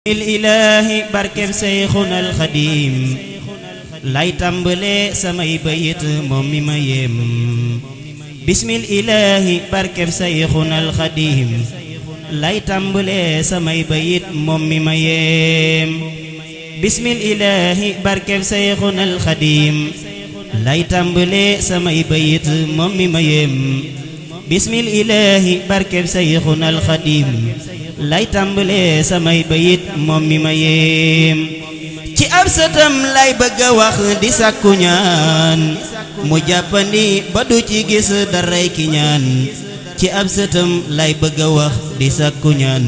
ilaahi barkeb Seyxunal Xadiim lay tàmbale samay bayit moom mi ma yéem bismil ilaahi barkeb Seyxunal Xadiim lay tàmbale samay bayit moom mi ma yéem bismil ilaahi barkeb Seyxunal Xadiim lay tàmbale samay bayit moom mi ma yéem bismil ilaahi barkeb Seyxunal Xadiim lay tàmbale samay bayit moom mi ma yéem ci ab sëtam lay bëgg a wax di sàkku ñaan mu jàppandi ba du ci gis daray ki ñaan ci ab sëtam lay bëgg a wax di sàkku ñaan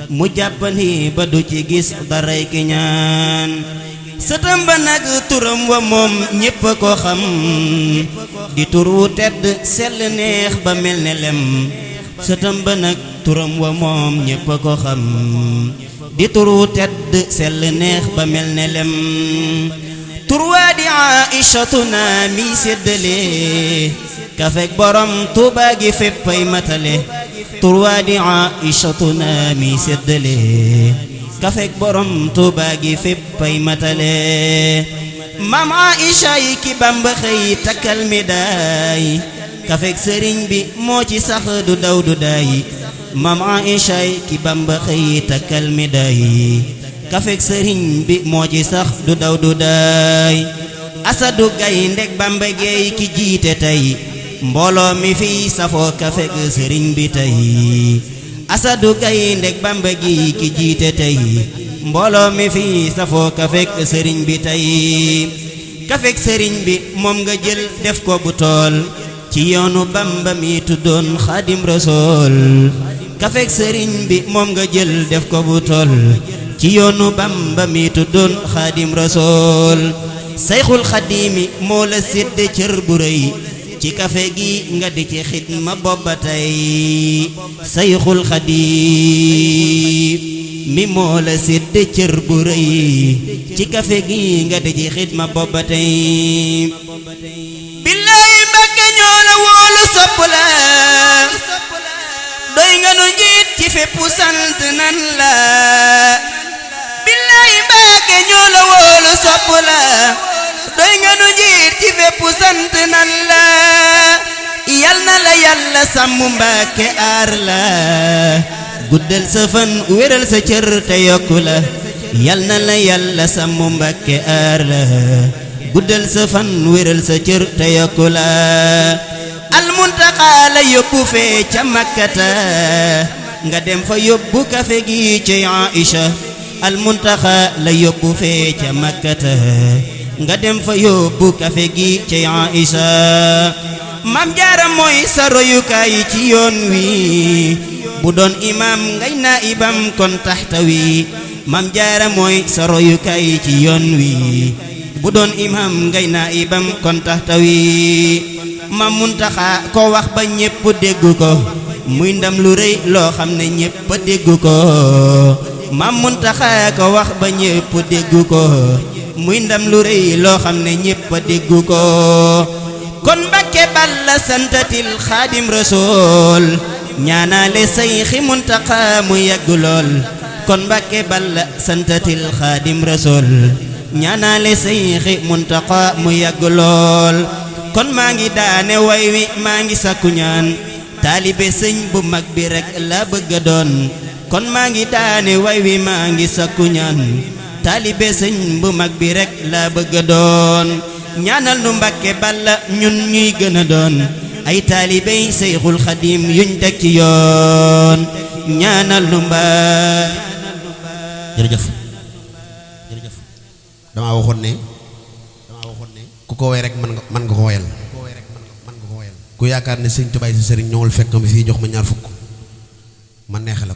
mu jàppandi ba du ci gis daray ki ñaan sëtam ba nag turam wa moom ñépp a ko xam di tur wu tedd sell neex ba mel ne lem sëtam ba nag turam wa moom ñépp a ko xam di tur wu tedd sell neex ba mel ne lem tur waa di Aïchatuna mi séddale kafek borom Tuuba gi féppay matale tur waa di Aïchatuna mi séddale kafek borom Tuuba gi féppay matale maam Aïcha yi ki Bamba xëy takkal médaay kafek sëriñ bi moo ci sax du daw du daay maam Aïcha ki Bamba xëy takkal médaay kafek sëriñ bi moo ci sax du daw du daay Asadu Gay ndek Bamba Geey ki jiite tey mbooloo mi fi safoo kafek sëriñ bi tey Asadu Gay ndek Bamba Geey ki jiite tey mbooloo mi fi safoo kafek sëriñ bi tey kafek sëriñ bi moom nga jël def ko bu tool ci yoonu Bamba mi tuddoon Xaadim Rasuul kafek sëriñ bi moom nga jël def ko bu tool ci yoonu Bamba mi tuddoon Xaadim Rasuul Seyxul Xadiimi moo la sédd cër bu rëy ci kafe gi nga di ci xidma booba tey Seyxul Xadiim mi moo la sédd cër bu rëy ci kafe gi nga di ci xidma booba tey billaay Mbàkke ñoo la wóolu sopp la doy nga nu njiit ci fépp sant nan la billaay Mbàkke ñoo la wóolu sopp la doy nga nu njiit ci fépp sant nan la yal na la yàlla sàmm Mbàkke aar la guddal sa fan wéral sa cër te yokku la yal na la yàlla sàmm Mbàkke aar la guddal sa fan wéral sa cër te yokku la Almuntaqa la yóbbu fee ca Makkata nga dem fa yóbbu kafe gi ci Aïcha Almuntaqa la yóbbu fee ca Makkata nga dem fa yóbbu kafe gi ci Aïcha Maam Jaara mooy sa royukaay ci yoon wi bu doon imaam ngay naibam kon taxtawi Maam Jaara mooy sa royukaay ci yoon wi bu doon imaam ngay naibam kon taxtawi Maam Muntaxa ko wax ba ñépp dégg ko muy ndam lu rëy loo xam ne ñépp dégg ko Maam Muntaxa ko wax ba ñépp dégg ko muy ndam lu rëy loo xam ne ñépp dégg ko kon Mbàkke Balla santatil Xaadim Rasuul ñaanale Seyxi Muntaxa mu yàgg lool kon Mbàkke Balla santatil Xaadim Rasuul ñaanale Seyxi Muntaxa mu yàgg lool kon maa ngi daane way wi maa ngi sakku ñaan taalibe sëñ bu mag bi rek la bëgg a doon kon maa ngi daane way wi maa ngi sakku ñaan taalibe sëñ bu mag bi rek la bëgg a doon ñaanal nu Mbàkke Balla ñun ñuy gën a doon ay taalibey Seyxul Xadiim yuñ teg ci yoon ñaanal nu jërëjëf damaa waxoon ne ku ko woy rek mën nga ko woyal ku yaakaar ne sëñ Tuubaa sa sëriñ ñëwul fekk ma fii jox ma ñaar fukk man neexal